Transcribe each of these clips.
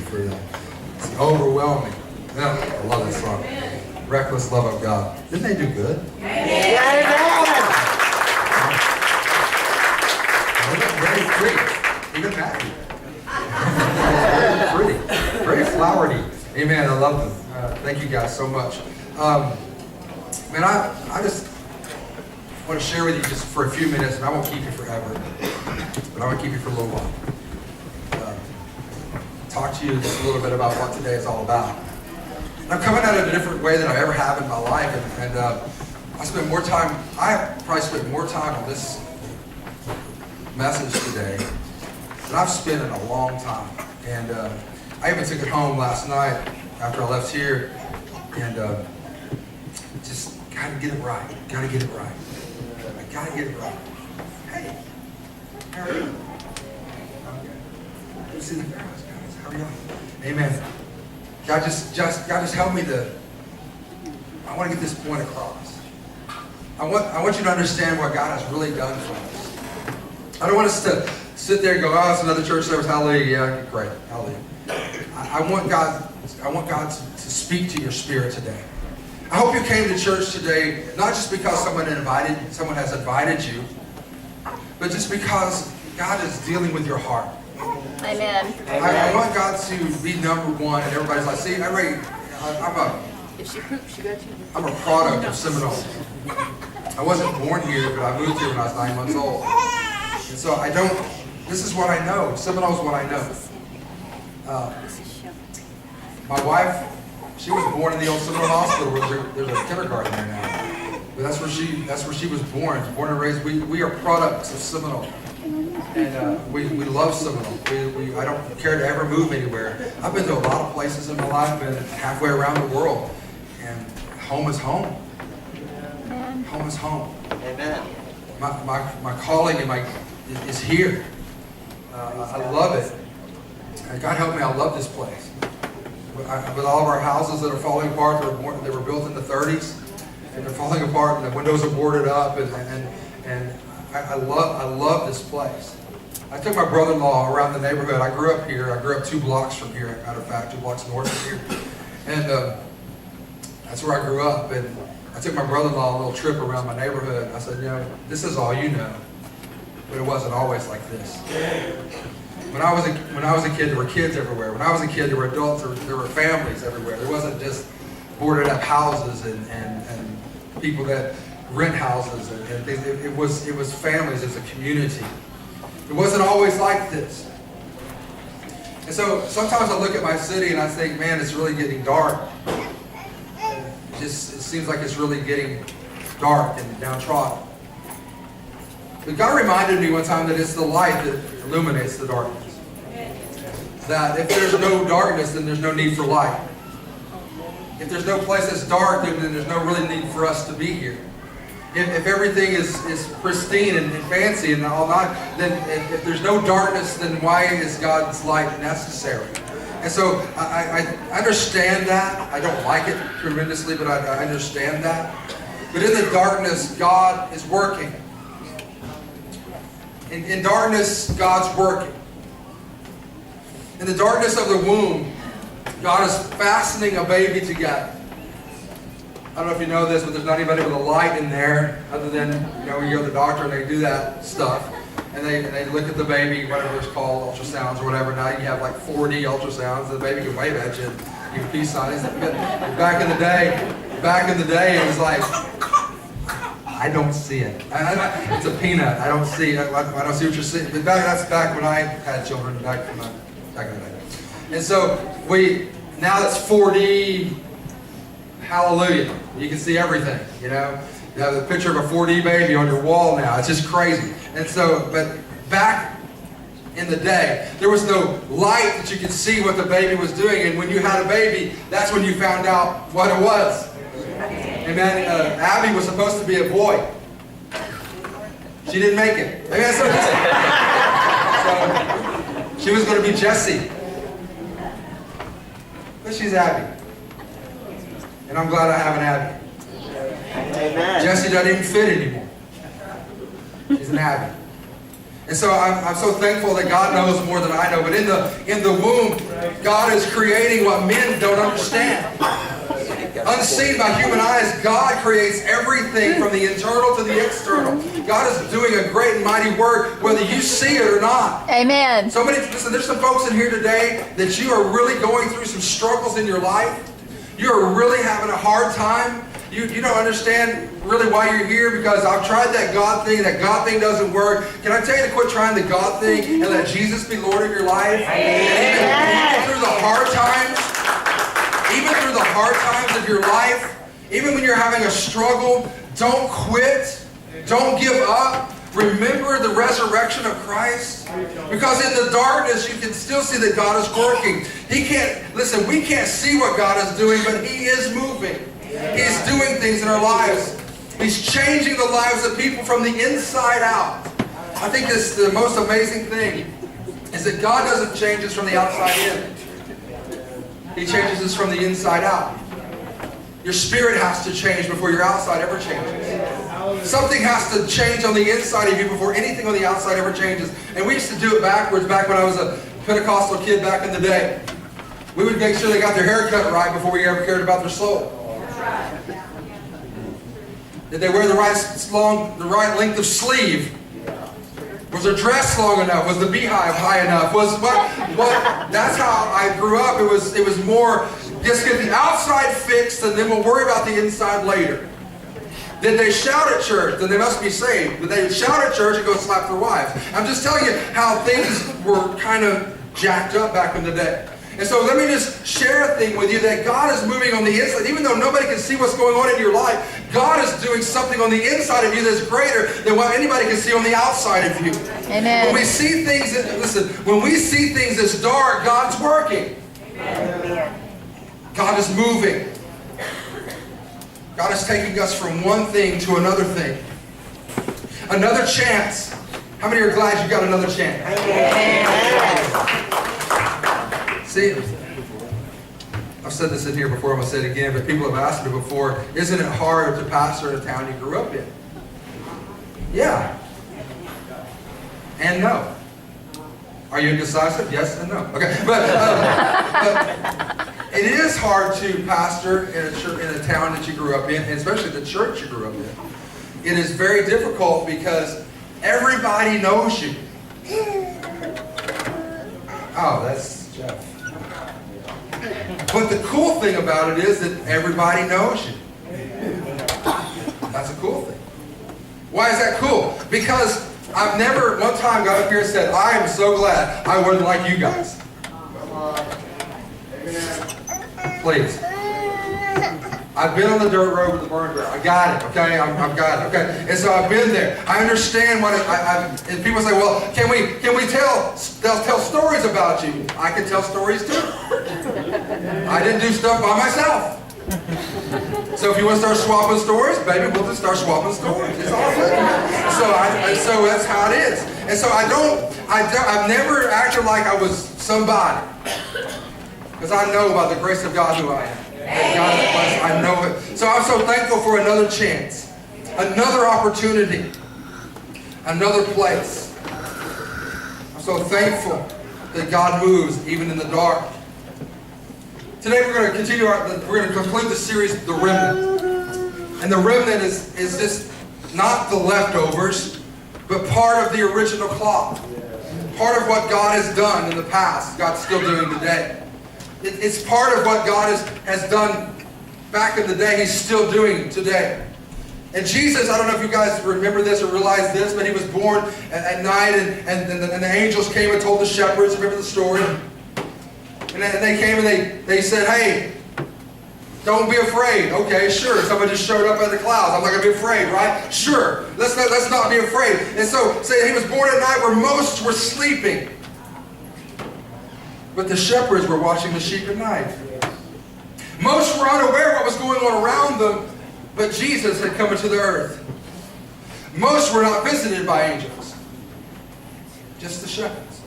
for that. It's overwhelming. Yeah, I love this song. Reckless Love of God. Didn't they do good? Very free. Even Matthew. Very pretty. Very flowery. Amen. I love them. Thank you guys so much. Man, I just want to share with you just for a few minutes, and I won't keep you forever, but I want to keep you for a little while. Talk to you just a little bit about what today is all about. And I'm coming at it a different way than I ever have in my life, and I probably spent more time on this message today than I've spent in a long time. And I even took it home last night after I left here, and just gotta get it right. Gotta get it right. I gotta get it right. Hey, how are you? Okay. Good to see the girls, guys. How are y'all? Amen. God just help me to. I want to get this point across. I want you to understand what God has really done for us. I don't want us to sit there and go, oh, it's another church service. Hallelujah. Yeah, great. Hallelujah. I want God to speak to your spirit today. I hope you came to church today, not just because someone has invited you, but just because God is dealing with your heart. Amen. I want God to be number one, and everybody's like, see, I'm If she poops, she got you. a product of Seminole. I wasn't born here, but I moved here when I was 9 months old. And so this is what I know. Seminole is what I know. My wife, she was born in the old Seminole Hospital. There's a kindergarten there now. But that's where she was born. Born and raised. We are products of Seminole. And we love Seminole. I don't care to ever move anywhere. I've been to a lot of places in my life, been halfway around the world. And home is home. Home is home. Amen. My calling is here. I love it. And God help me, I love this place. With all of our houses that are falling apart, they were built in the 30s, and they're falling apart, and the windows are boarded up, and I love this place. I took my brother-in-law around the neighborhood. I grew up here. I grew up 2 blocks from here, matter of fact, 2 blocks north of here. And that's where I grew up. And I took my brother-in-law a little trip around my neighborhood. I said, this is all you know. But it wasn't always like this. When I was a kid, there were kids everywhere. When I was a kid, there were adults, there were families everywhere. There wasn't just boarded up houses and people that rent houses and things. It was families, it was a community. It wasn't always like this. And so sometimes I look at my city and I think, man, it's really getting dark. It seems like it's really getting dark and downtrodden. But God reminded me one time that it's the light that illuminates the darkness. That if there's no darkness, then there's no need for light. If there's no place that's dark, then there's no really need for us to be here. If everything is pristine and fancy and all that, then if there's no darkness, then why is God's light necessary? And so I understand that. I don't like it tremendously, but I understand that. But in the darkness, God is working. In darkness, God's working. In the darkness of the womb, God is fastening a baby together. I don't know if you know this, but there's not anybody with a light in there other than, when you go to the doctor and they do that stuff. And they look at the baby, whatever it's called, ultrasounds or whatever. Now you have like 4D ultrasounds. The baby can wave at you and give a peace sign. Back in the day, it was like, I don't see it. It's a peanut. I don't see it. I don't see what you're seeing. But that's back when I had children, back in the day. And so now it's 4D, hallelujah. You can see everything, You have the picture of a 4D baby on your wall now. It's just crazy. And so, but back in the day, there was no light that you could see what the baby was doing. And when you had a baby, that's when you found out what it was. Amen. Abby was supposed to be a boy. She didn't make it. Amen. So she was going to be Jessie. But she's Abby. And I'm glad I have an Abby. Amen. Jessie doesn't even fit anymore. She's an Abby. And so I'm so thankful that God knows more than I know. But in the womb, God is creating what men don't understand. Unseen by human eyes, God creates everything from the internal to the external. God is doing a great and mighty work, whether you see it or not. Amen. Listen, there's some folks in here today that you are really going through some struggles in your life. You are really having a hard time. You don't understand really why you're here, because I've tried that God thing. That God thing doesn't work. Can I tell you to quit trying the God thing and let Jesus be Lord of your life? Even through the hard times of your life, even when you're having a struggle, don't quit. Don't give up. Remember the resurrection of Christ. Because in the darkness, you can still see that God is working. We can't see what God is doing, but He is moving. He's doing things in our lives. He's changing the lives of people from the inside out. I think this the most amazing thing is that God doesn't change us from the outside in. He changes us from the inside out. Your spirit has to change before your outside ever changes. Something has to change on the inside of you before anything on the outside ever changes. And we used to do it backwards back when I was a Pentecostal kid back in the day. We would make sure they got their hair cut right before we ever cared about their soul. Did they wear the right length of sleeve? Was their dress long enough? Was the beehive high enough? That's how I grew up. It was more, just get the outside fixed and then we'll worry about the inside later. Did they shout at church? Then they must be saved. Did they shout at church and go slap their wives? I'm just telling you how things were kind of jacked up back in the day. And so let me just share a thing with you that God is moving on the inside. Even though nobody can see what's going on in your life, God is doing something on the inside of you that's greater than what anybody can see on the outside of you. Amen. When we see things, when we see things as dark, God's working. Amen. God is moving. God is taking us from one thing to another thing. Another chance. How many are glad you got another chance? Amen. See, I've said this in here before, I'm going to say it again, but people have asked me before, isn't it hard to pastor in a town you grew up in? Yeah. And no. Are you indecisive? Yes and no. Okay. But it is hard to pastor in a town that you grew up in, and especially the church you grew up in. It is very difficult because everybody knows you. Oh, that's Jeff. But the cool thing about it is that everybody knows you. That's a cool thing. Why is that cool? Because I've never one time got up here and said, I am so glad I wasn't like you guys. Please. I've been on the dirt road with the burn ground. I got it, okay? I've got it, okay? And so I've been there. I understand what and people say, well, can we tell stories about you? I can tell stories too. I didn't do stuff by myself. So if you want to start swapping stories, baby, we'll just start swapping stories. It's all good. So that's how it is. And so I've never acted like I was somebody. Because I know by the grace of God who I am. And God is blessed. I know it. So I'm so thankful for another chance, another opportunity, another place. I'm so thankful that God moves even in the dark. Today we're going to continue. We're going to conclude the series, The Remnant. And the remnant is just not the leftovers, but part of the original cloth. Part of what God has done in the past, God's still doing today. It's part of what God has done back in the day, He's still doing today. And Jesus, I don't know if you guys remember this or realize this, but He was born at night and the angels came and told the shepherds, remember the story? And they came and they said, hey, don't be afraid. Okay, sure. Somebody just showed up in the clouds. I'm not going to be afraid, right? Sure. Let's not be afraid. And so He was born at night where most were sleeping. But the shepherds were watching the sheep at night. Most were unaware of what was going on around them, but Jesus had come into the earth. Most were not visited by angels. Just the shepherds.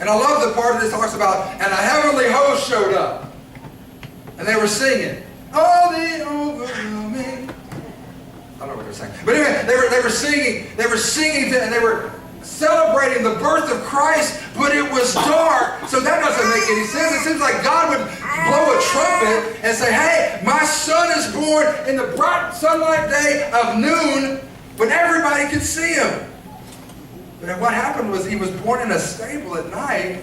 And I love the part of this talks about, and a heavenly host showed up. And they were singing, oh, the overwhelming. I don't know what they're saying. But anyway, they were singing, and they were celebrating the birth of Christ, but it was dark. So that doesn't make any sense. It seems like God would blow a trumpet and say, hey, my son is born in the bright sunlight day of noon when everybody could see him. But what happened was he was born in a stable at night,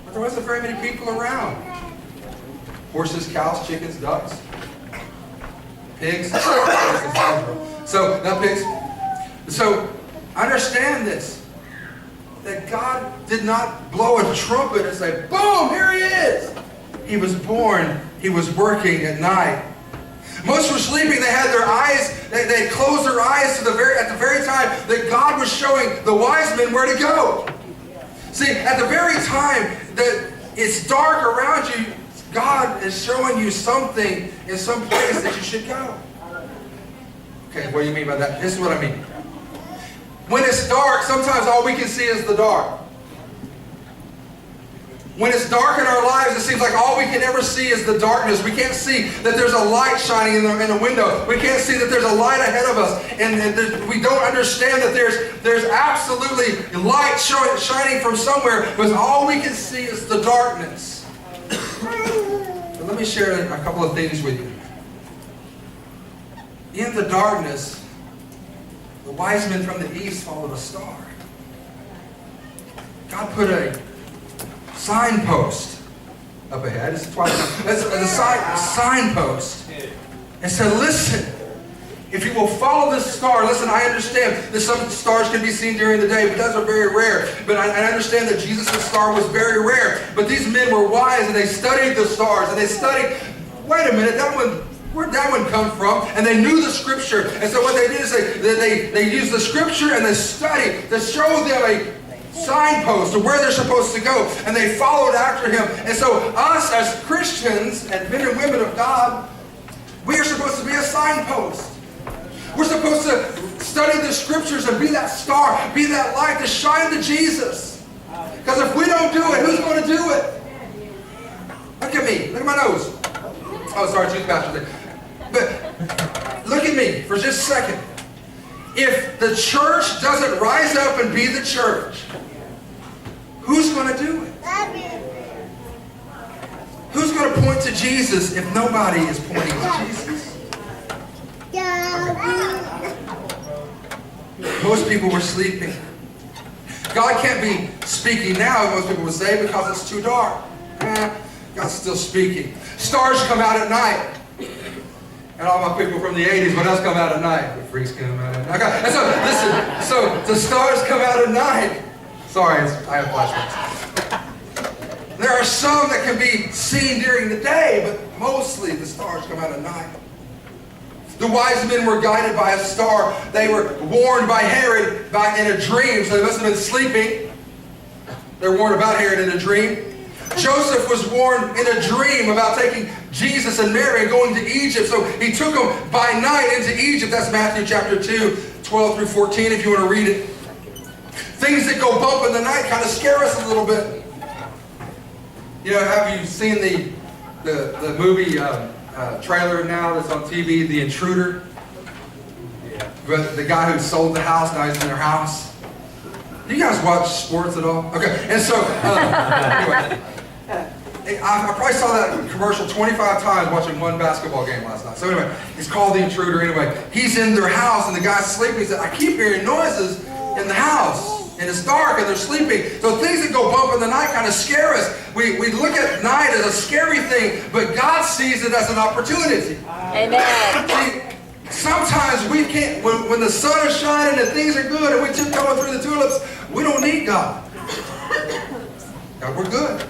but there wasn't very many people around. Horses, cows, chickens, ducks, pigs. So, not pigs. So, understand this, that God did not blow a trumpet and say, boom, here he is. He was born, he was working at night. Most were sleeping, they had their eyes, they closed their eyes at the very time that God was showing the wise men where to go. See, at the very time that it's dark around you, God is showing you something in some place that you should go. Okay, what do you mean by that? This is what I mean. When it's dark, sometimes all we can see is the dark. When it's dark in our lives, it seems like all we can ever see is the darkness. We can't see that there's a light shining in the window. We can't see that there's a light ahead of us. And we don't understand that there's absolutely light shining from somewhere, because all we can see is the darkness. But let me share a couple of things with you. In the darkness, the wise men from the east followed a star. God put a signpost up ahead. It's a signpost. And said, listen, if you will follow this star, listen, I understand that some stars can be seen during the day, but those are very rare. But I understand that Jesus' star was very rare. But these men were wise, and they studied the stars, and they studied, wait a minute, where'd that one come from? And they knew the scripture. And so what they did is they used the scripture and they studied to show them a signpost of where they're supposed to go. And they followed after him. And so us as Christians and men and women of God, we are supposed to be a signpost. We're supposed to study the scriptures and be that star, be that light to shine to Jesus. Because if we don't do it, who's going to do it? Look at me. Look at my nose. Oh, sorry, tooth pastor. But look at me for just a second. If the church doesn't rise up and be the church, who's going to do it? Who's going to point to Jesus if nobody is pointing to Jesus? Most people were sleeping. God can't be speaking now, most people would say, because it's too dark. God's still speaking. Stars come out at night. And all my people from the 80s, what else come out at night? The freaks come out at night. Okay. And so, listen, so the stars come out at night. Sorry, I have flashbacks. There are some that can be seen during the day, but mostly the stars come out at night. The wise men were guided by a star. They were warned by Herod in a dream, so they must have been sleeping. They're warned about Herod in a dream. Joseph was warned in a dream about taking Jesus and Mary and going to Egypt. So he took them by night into Egypt. That's Matthew chapter 2, 12 through 14, if you want to read it. Things that go bump in the night kind of scare us a little bit. You know, have you seen the movie trailer now that's on TV, The Intruder? But the guy who sold the house, now he's in their house. Do you guys watch sports at all? Okay, and so, anyway. I probably saw that commercial 25 times watching one basketball game last night. So anyway, it's called The Intruder. Anyway, he's in their house and the guy's sleeping. He said, I keep hearing noises in the house. And it's dark and they're sleeping. So things that go bump in the night kind of scare us. We look at night as a scary thing, but God sees it as an opportunity. Amen. See, sometimes we can't, when the sun is shining and things are good and we tiptoeing through the tulips, we don't need God. God, we're good.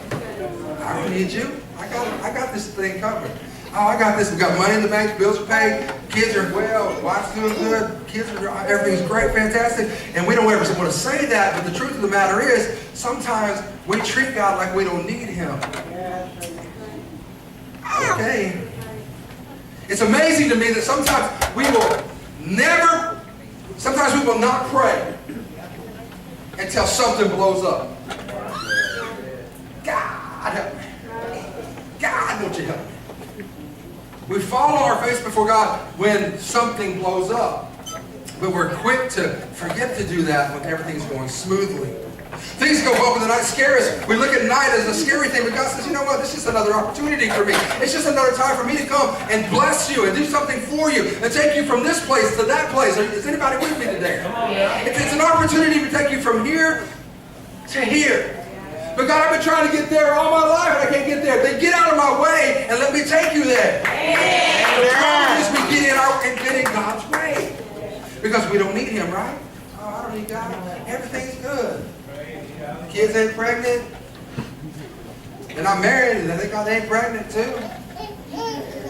I don't need you. I got this thing covered. Oh, I got this. We got money in the bank. Bills are paid. Kids are well. Wife's doing good. Kids are, everything's great, fantastic. And we don't ever want to say that, but the truth of the matter is, sometimes we treat God like we don't need Him. Okay. It's amazing to me that sometimes we will not pray until something blows up. God help me. God, won't you help me? We fall on our face before God when something blows up. But we're quick to forget to do that when everything's going smoothly. Things go well in the night, scare us. We look at night as a scary thing, but God says, you know what? This is another opportunity for me. It's just another time for me to come and bless you and do something for you and take you from this place to that place. Is anybody with me today? It's an opportunity to take you from here to here. But God, I've been trying to get there all my life and I can't get there. Then get out of my way and let me take you there. The problem is we get in God's way. Because we don't need Him, right? Oh, I don't need God. Everything's good. Kids ain't pregnant. They're not married. And they think God ain't pregnant too.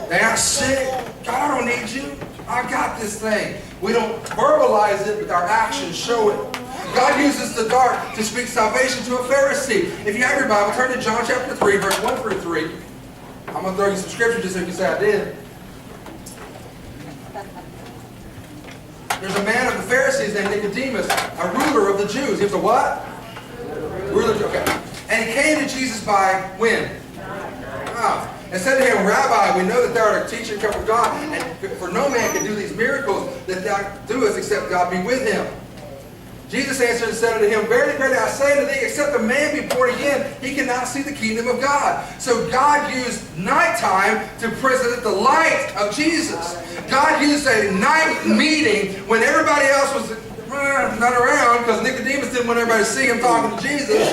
They aren't sick. God, I don't need you. I got this thing. We don't verbalize it, but our actions show it. God uses the dark to speak salvation to a Pharisee. If you have your Bible, turn to John chapter 3, verse 1 through 3. I'm going to throw you some scripture just so you can say I did. There's a man of the Pharisees named Nicodemus, a ruler of the Jews. He was a what? Ruler, okay. And he came to Jesus by when? And said to him, Rabbi, we know that thou art a teacher come from God, and for no man can do these miracles that thou doest except God be with him. Jesus answered and said unto him, Verily, verily, I say unto thee, except a man be born again, he cannot see the kingdom of God. So God used nighttime to present the light of Jesus. God used a night meeting when everybody else was not around, because Nicodemus didn't want everybody to see him talking to Jesus.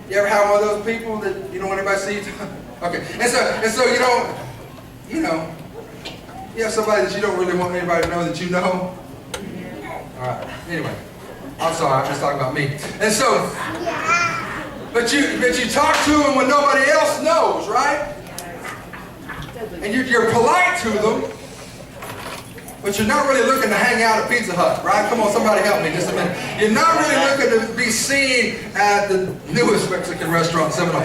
You ever have one of those people that you don't want everybody to see you talking? Okay, and so you have somebody that you don't really want anybody to know that you know. All right. Anyway, I'm sorry. I'm just talking about me. And so, but you talk to them when nobody else knows, right? And you're polite to them, but you're not really looking to hang out at Pizza Hut, right? Come on, somebody help me just a minute. You're not really looking to be seen at the newest Mexican restaurant in Seminole.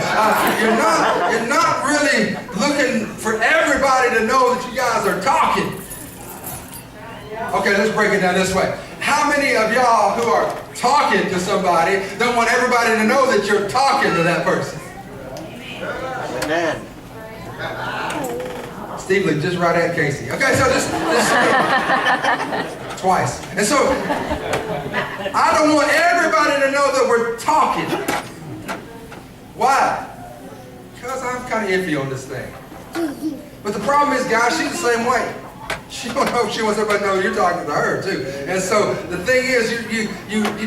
You're not really looking for everybody to know that you guys are talking. Okay, let's break it down this way. How many of y'all who are talking to somebody don't want everybody to know that you're talking to that person? Amen. Steve looked just right at Casey. Okay, so just twice. And so, I don't want everybody to know that we're talking. Why? Because I'm kind of iffy on this thing. But the problem is, guys, she's the same way. She don't know if she wants everybody to know you're talking to her too. And so the thing is, you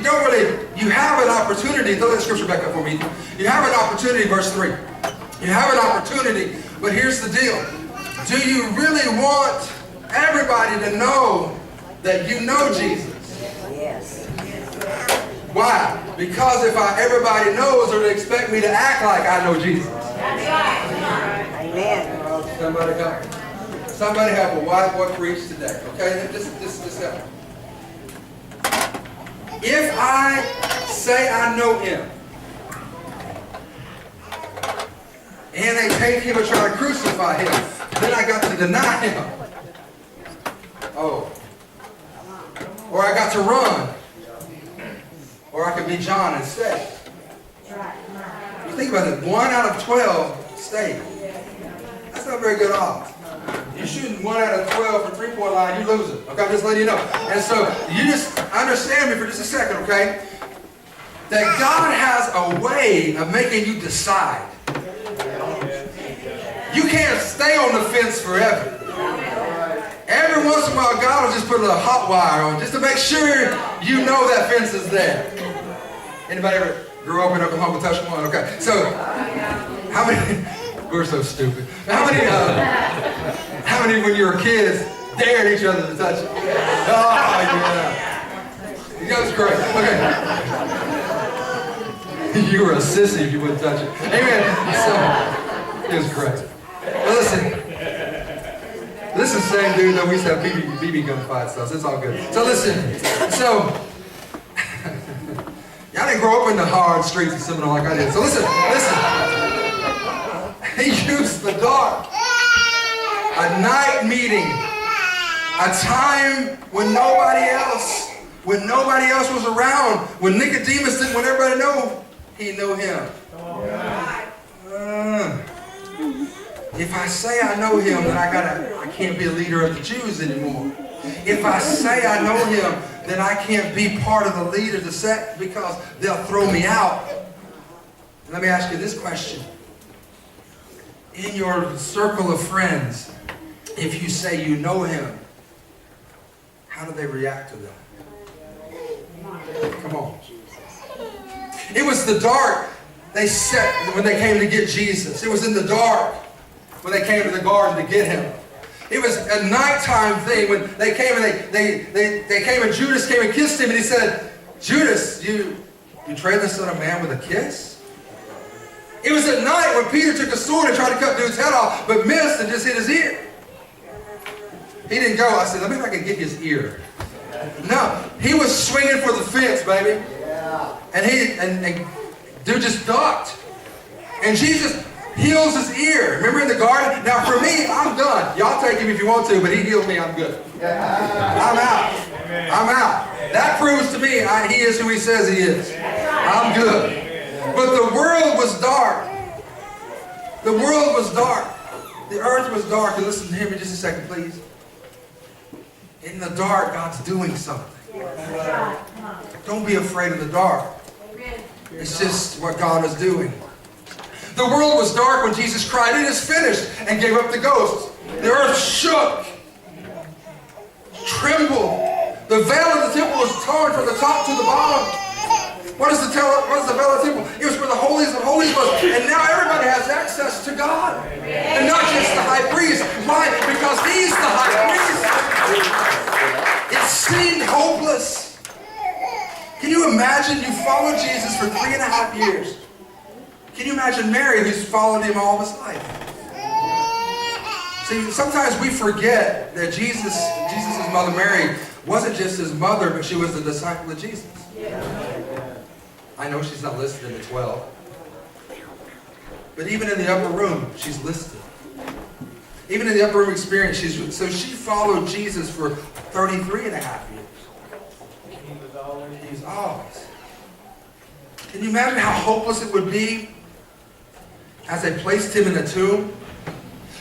don't really, you have an opportunity. Throw that scripture back up for me. You have an opportunity, verse 3. You have an opportunity, but here's the deal. Do you really want everybody to know that you know Jesus? Yes. Why? Because if everybody knows, or they expect me to act like I know Jesus. Amen. Somebody help me. Somebody help a white boy preach today. Okay? Just help me. If I say I know him, and they take him and try to crucify him, then I got to deny him. Oh. Or I got to run. Or I could be John and stay. You think about it, 1 out of 12 stay. That's not very good odds. You're shooting 1 out of 12 for 3-point line, you lose it. Okay, I'm just letting you know. And so you just understand me for just a second, okay? That God has a way of making you decide. You can't stay on the fence forever. Every once in a while, God will just put a little hot wire on just to make sure you know that fence is there. Anybody ever grew up in Oklahoma, touch one? Okay, so how many? We're so stupid. How many when you were kids dared each other to touch it? Oh yeah, that was great. Okay, you were a sissy if you wouldn't touch it. Amen. So it was great. Well, listen. This is the same dude that we used to have BB gun fight stuff. So it's all good. So listen. So y'all didn't grow up in the hard streets of Seminole like I did. So listen. He used the dark. A night meeting. A time when nobody else was around. When Nicodemus didn't want everybody to know, he knew him. If I say I know him, then I can't be a leader of the Jews anymore. If I say I know him, then I can't be part of the lead of the sect because they'll throw me out. And let me ask you this question. In your circle of friends, if you say you know him, how do they react to that? Come on. It was the dark they set when they came to get Jesus. It was in the dark when they came to the garden to get him. It was a nighttime thing when they came and they came and Judas came and kissed him and he said, Judas, you betrayed the Son of Man with a kiss? It was at night when Peter took a sword and tried to cut dude's head off, but missed and just hit his ear. He didn't go. I said, let me see if I can get his ear. No, he was swinging for the fence, baby. And dude just ducked. And Jesus heals his ear. Remember in the garden? Now for me, I'm done. Y'all take him if you want to, but he healed me, I'm good. I'm out. I'm out. That proves to me he is who he says he is. I'm good. But the world was dark. The world was dark. The earth was dark. And listen to him in just a second, please. In the dark, God's doing something. Don't be afraid of the dark. It's just what God is doing. The world was dark when Jesus cried, "It is finished," and gave up the ghost. The earth shook, trembled. The veil of the temple was torn from the top to the bottom. What is the veil of the temple? It was where the holies of holies was. And now everybody has access to God. And not just the high priest. Why? Because he's the high priest. It seemed hopeless. Can you imagine you followed Jesus for 3.5 years? Can you imagine Mary, who's followed him all his life? See, sometimes we forget that Jesus' mother Mary wasn't just his mother, but she was the disciple of Jesus. I know she's not listed in the 12. But even in the upper room, she's listed. Even in the upper room experience, so she followed Jesus for 33.5 years. He was always. Can you imagine how hopeless it would be as they placed him in a tomb?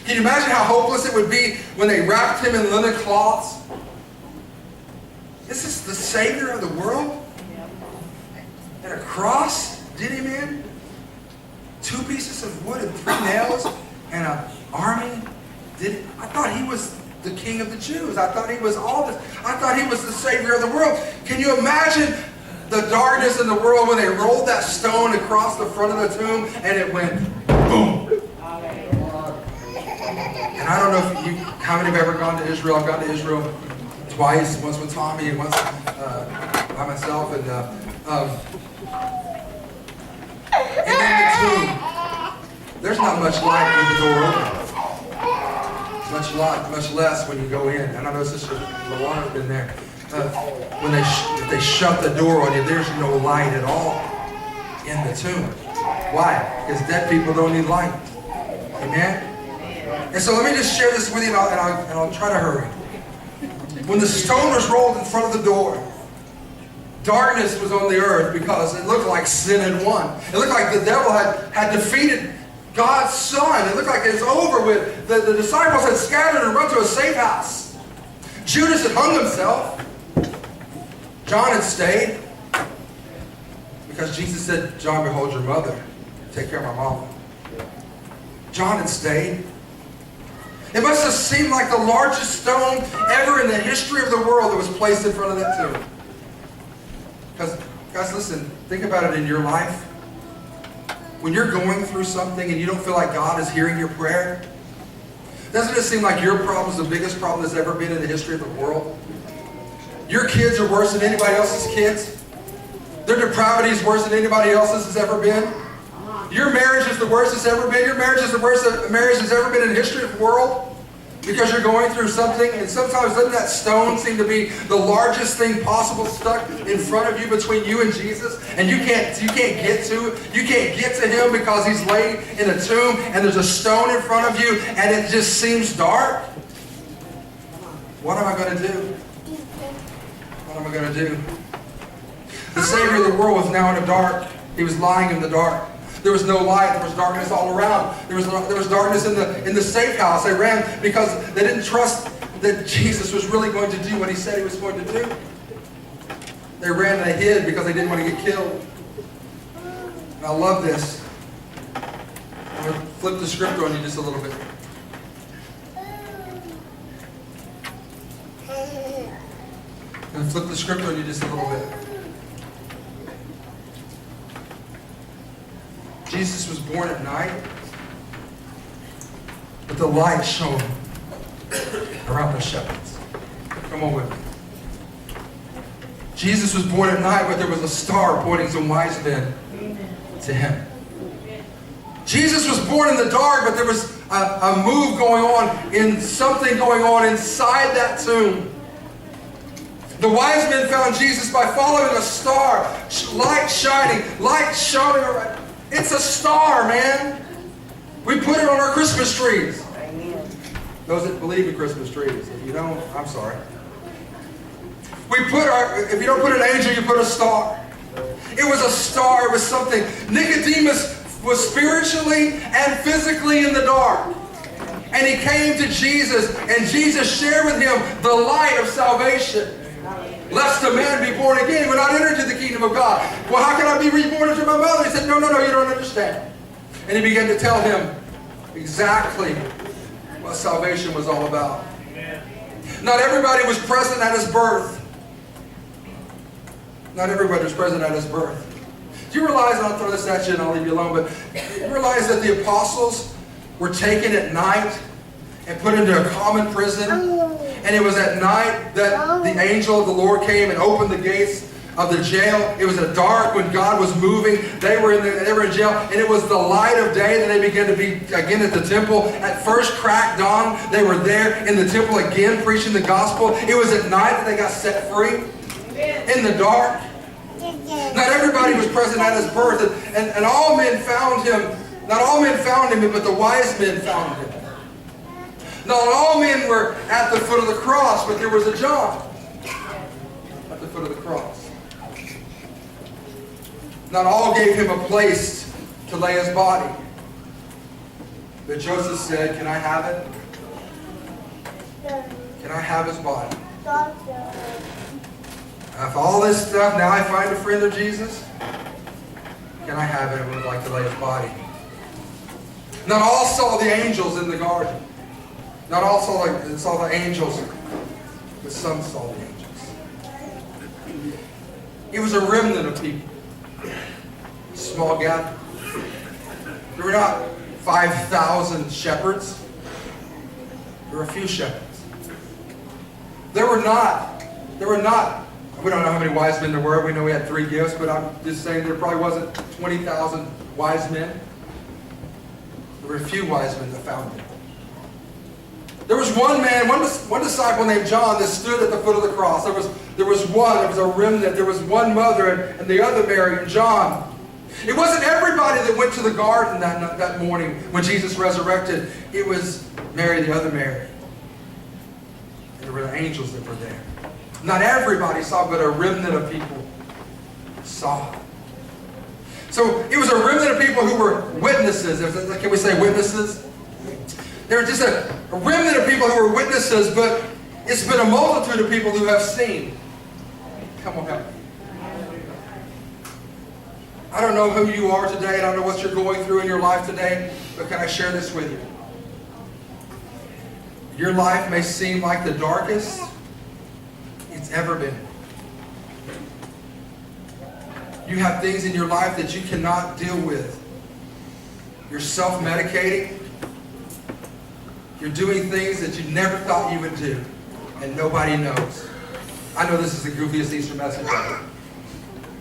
Can you imagine how hopeless it would be when they wrapped him in linen cloths? This is the Savior of the world? And a cross did him in? 2 pieces of wood and 3 nails and an army did it? I thought he was the King of the Jews. I thought he was all this. I thought he was the Savior of the world. Can you imagine the darkness in the world when they rolled that stone across the front of the tomb and it went boom? And I don't know how many have ever gone to Israel. I've gone to Israel twice, once with Tommy and once by myself. And in the tomb, there's not much light when the door opens. Much light, much less when you go in. And I know Sister LaWanna's been there. When they shut the door on you, there's no light at all in the tomb. Why? Because dead people don't need light. Amen? And so let me just share this with you, and I'll try to hurry. When the stone was rolled in front of the door, darkness was on the earth because it looked like sin had won. It looked like the devil had defeated God's Son. It looked like it was over with. The disciples had scattered and run to a safe house. Judas had hung himself. John had stayed. Because Jesus said, "John, behold your mother. Take care of my mama." John had stayed. It must have seemed like the largest stone ever in the history of the world that was placed in front of that tomb. Because, guys, listen, think about it in your life. When you're going through something and you don't feel like God is hearing your prayer, doesn't it seem like your problem is the biggest problem that's ever been in the history of the world? Your kids are worse than anybody else's kids. Their depravity is worse than anybody else's has ever been. Your marriage is the worst it's ever been. Your marriage is the worst marriage has ever been in the history of the world. Because you're going through something, and sometimes doesn't that stone seem to be the largest thing possible stuck in front of you between you and Jesus, and you can't get to him because he's laid in a tomb and there's a stone in front of you and it just seems dark? What am I going to do? What am I going to do? The Savior of the world was now in the dark. He was lying in the dark. There was no light. There was darkness all around. There was darkness in the safe house. They ran because they didn't trust that Jesus was really going to do what he said he was going to do. They ran and they hid because they didn't want to get killed. And I love this. I'm going to flip the script on you just a little bit. I'm going to flip the script on you just a little bit. Jesus was born at night, but the light shone around the shepherds. Come on with me. Jesus was born at night, but there was a star pointing some wise men to him. Jesus was born in the dark, but there was a move going on, in something going on inside that tomb. The wise men found Jesus by following a star, light shining around. It's a star, man. We put it on our Christmas trees. Those that believe in Christmas trees. If you don't, I'm sorry. If you don't put an angel, you put a star. It was a star. It was something. Nicodemus was spiritually and physically in the dark. And he came to Jesus, and Jesus shared with him the light of salvation. Lest a man be born again, he would not enter into the kingdom of God. Well, how can I be reborn into my mother? He said, no, you don't understand. And he began to tell him exactly what salvation was all about. Not everybody was present at his birth. Not everybody was present at his birth. Do you realize, and I'll throw this at you and I'll leave you alone, but do you realize that the apostles were taken at night and put into a common prison? And it was at night that the angel of the Lord came and opened the gates of the jail. It was at dark when God was moving. They were in jail, and it was the light of day that they began to be again at the temple. At first crack dawn, they were there in the temple again preaching the gospel. It was at night that they got set free. In the dark. Not everybody was present at his birth, and all men found him. Not all men found him, but the wise men found him. Not all men were at the foot of the cross, but there was a John at the foot of the cross. Not all gave him a place to lay his body. But Joseph said, can I have it? Can I have his body? After all this stuff, now I find a friend of Jesus. Can I have it? I would like to lay his body. Not all saw the angels in the garden. Not all saw the angels, but some saw the angels. It was a remnant of people. Small gathering. There were not 5,000 shepherds. There were a few shepherds. There were not, we don't know how many wise men there were. We know we had 3 gifts, but I'm just saying there probably wasn't 20,000 wise men. There were a few wise men that found him. There was one man, one disciple named John that stood at the foot of the cross. There was a remnant. There was one mother and the other Mary and John. It wasn't everybody that went to the garden that morning when Jesus resurrected. It was Mary, the other Mary. And there were the angels that were there. Not everybody saw, but a remnant of people saw. So it was a remnant of people who were witnesses. Can we say witnesses? There were just a remnant of people who were witnesses, but it's been a multitude of people who have seen. Come on, help me. I don't know who you are today. I don't know what you're going through in your life today, but can I share this with you? Your life may seem like the darkest it's ever been. You have things in your life that you cannot deal with. You're self-medicating. You're doing things that you never thought you would do, and nobody knows. I know this is the goofiest Easter message ever,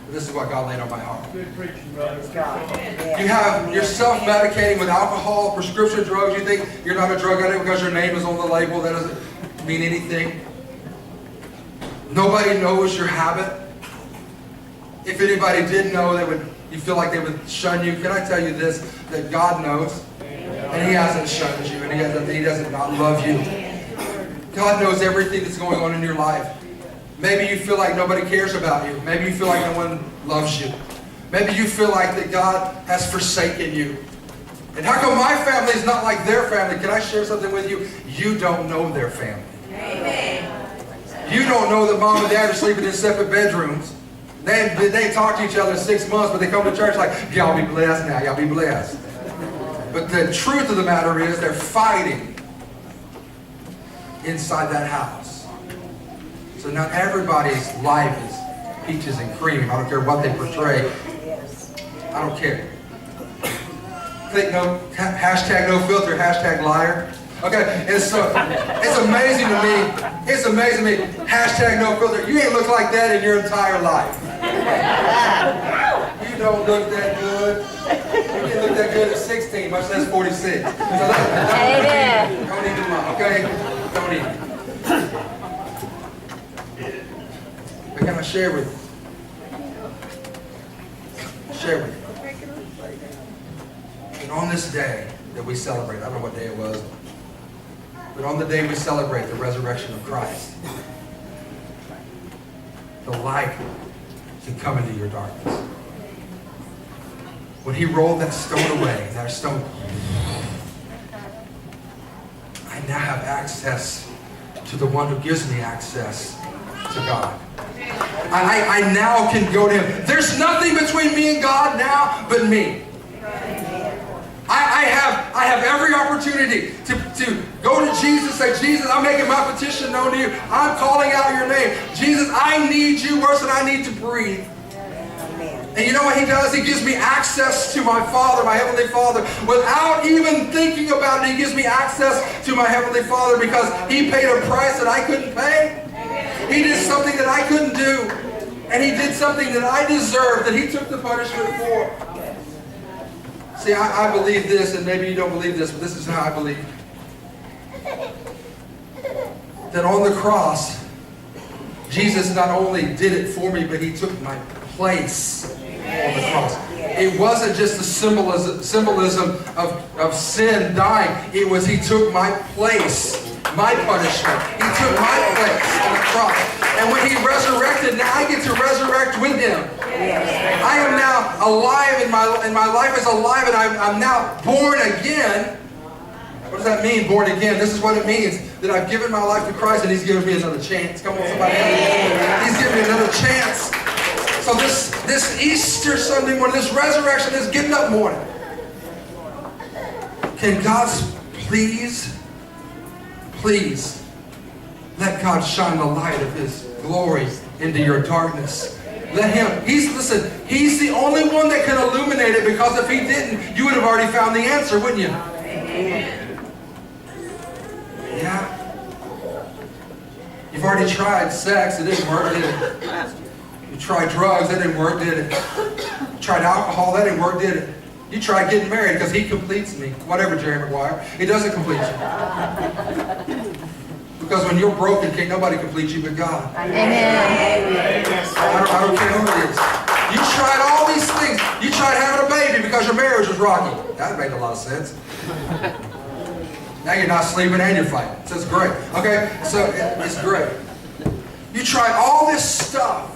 but this is what God laid on my heart. Good preaching, brother. You're self-medicating with alcohol, prescription drugs. You think you're not a drug addict because your name is on the label. That doesn't mean anything. Nobody knows your habit. If anybody did know, you feel like they would shun you. Can I tell you this? That God knows. And He hasn't shunned you. And He doesn't not love you. God knows everything that's going on in your life. Maybe you feel like nobody cares about you. Maybe you feel like no one loves you. Maybe you feel like that God has forsaken you. And how come my family is not like their family? Can I share something with you? You don't know their family. You don't know that mom and dad are sleeping in separate bedrooms. They talk to each other in 6 months, but they come to church like, y'all be blessed now, y'all be blessed. But the truth of the matter is they're fighting inside that house. So not everybody's life is peaches and cream. I don't care what they portray. I don't care. Click no, hashtag no filter, hashtag liar. Okay, and so it's amazing to me. It's amazing to me. Hashtag no filter. You ain't look like that in your entire life. You don't look that good. You didn't look that good at 16, much less 46. So don't even lie, okay? Don't even. But can I share with you? Share with you. And on this day that we celebrate, I don't know what day it was, but on the day we celebrate the resurrection of Christ, the light can come into your darkness. When he rolled that stone away, that stone, I now have access to the one who gives me access to God. I now can go to him. There's nothing between me and God now but me. I have every opportunity to go to Jesus, say, Jesus, I'm making my petition known to you. I'm calling out your name. Jesus, I need you worse than I need to breathe. And you know what he does? He gives me access to my Father, my Heavenly Father. Without even thinking about it, he gives me access to my Heavenly Father because he paid a price that I couldn't pay. He did something that I couldn't do. And he did something that I deserved, that he took the punishment for. See, I believe this, and maybe you don't believe this, but this is how I believe. That on the cross, Jesus not only did it for me, but he took my place on the cross. It wasn't just the symbolism of sin dying. It was he took my place, my punishment. He took my place on the cross. And when he resurrected, now I get to resurrect with him. I am now alive, and my life is alive, and I'm now born again. What does that mean, born again? This is what it means, that I've given my life to Christ, and he's given me another chance. Come on, somebody else. He's given me another chance. So this Easter Sunday morning, this resurrection, this getting up morning, can God please let God shine the light of his glory into your darkness. Let him, he's the only one that can illuminate it, because if he didn't, you would have already found the answer, wouldn't you? Yeah. You've already tried sex, it didn't work, did it? You tried drugs, that didn't work, did it? You tried alcohol, that didn't work, did it? You tried getting married, because he completes me. Whatever, Jerry Maguire. He doesn't complete you. Because when you're broken, can't nobody complete you but God. Amen. I don't care who it is. You tried all these things. You tried having a baby because your marriage was rocky. That made a lot of sense. Now you're not sleeping and you're fighting. So it's great. Okay? So it's great. You tried all this stuff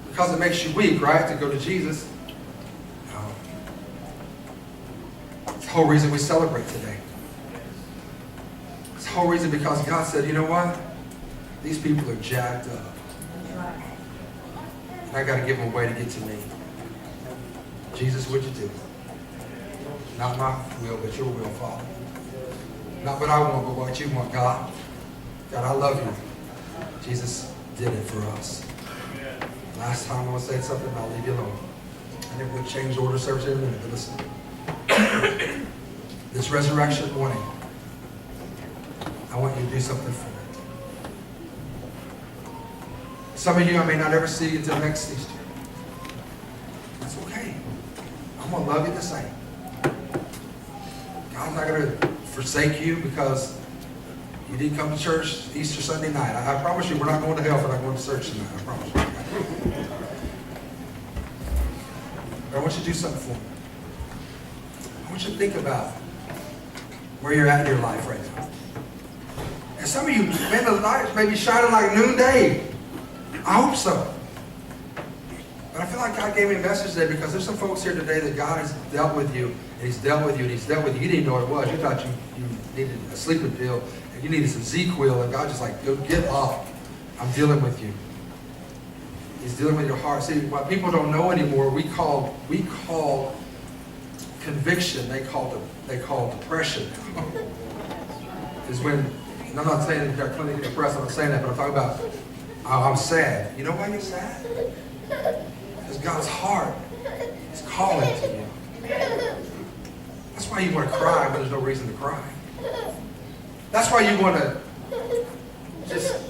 because it makes you weak, right? To go to Jesus. No. It's the whole reason we celebrate today. It's the whole reason, because God said, you know what? These people are jacked up. And I got to give them a way to get to me. Jesus, what'd you do? Not my will, but your will, Father. Not what I want, but what you want, God. God, I love you. Jesus did it for us. Last time I want to say something, I'll leave you alone. I never would change order service in a minute, but listen. This resurrection morning, I want you to do something for me. Some of you I may not ever see until next Easter. That's okay. I'm going to love you the same. God's not going to forsake you because you didn't come to church Easter Sunday night. I promise you, we're not going to hell for not going to church tonight. I promise you. But I want you to do something for me. I want you to think about where you're at in your life right now. And some of you, man, the lights may be shining like noonday. I hope so. But I feel like God gave me a message today because there's some folks here today that God has dealt with you, and He's dealt with you, and He's dealt with you. You didn't know what it was. You thought you needed a sleeping pill, and you needed some Z-Quil, and God's just like, go get up. I'm dealing with you. He's dealing with your heart. See, what people don't know anymore, we call conviction, they call depression. Is when, and I'm not saying that you're clinically depressed, I'm not saying that, but I'm talking about, oh, I'm sad. You know why you're sad? Because God's heart is calling to you. That's why you want to cry, but there's no reason to cry. That's why you want to just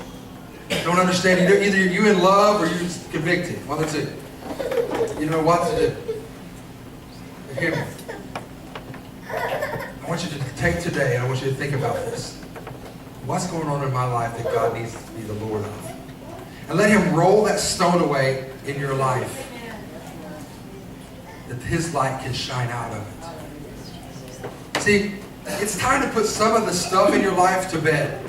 don't understand. Either you're in love or you're just convicted. One of the two. You know what to do. Hear me. I want you to take today, and I want you to think about this. What's going on in my life that God needs to be the Lord of? And let Him roll that stone away in your life, that His light can shine out of it. See, it's time to put some of the stuff in your life to bed.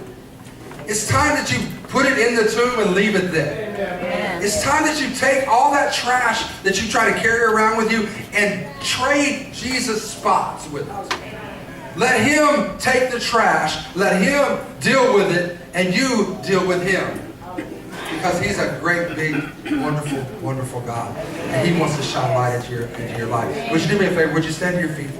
It's time that you put it in the tomb and leave it there. Amen. It's time that you take all that trash that you try to carry around with you and trade Jesus' spots with it. Let Him take the trash, let Him deal with it, and you deal with Him. Because He's a great, big, wonderful, wonderful God. And He wants to shine light into your life. Would you do me a favor? Would you stand to your feet?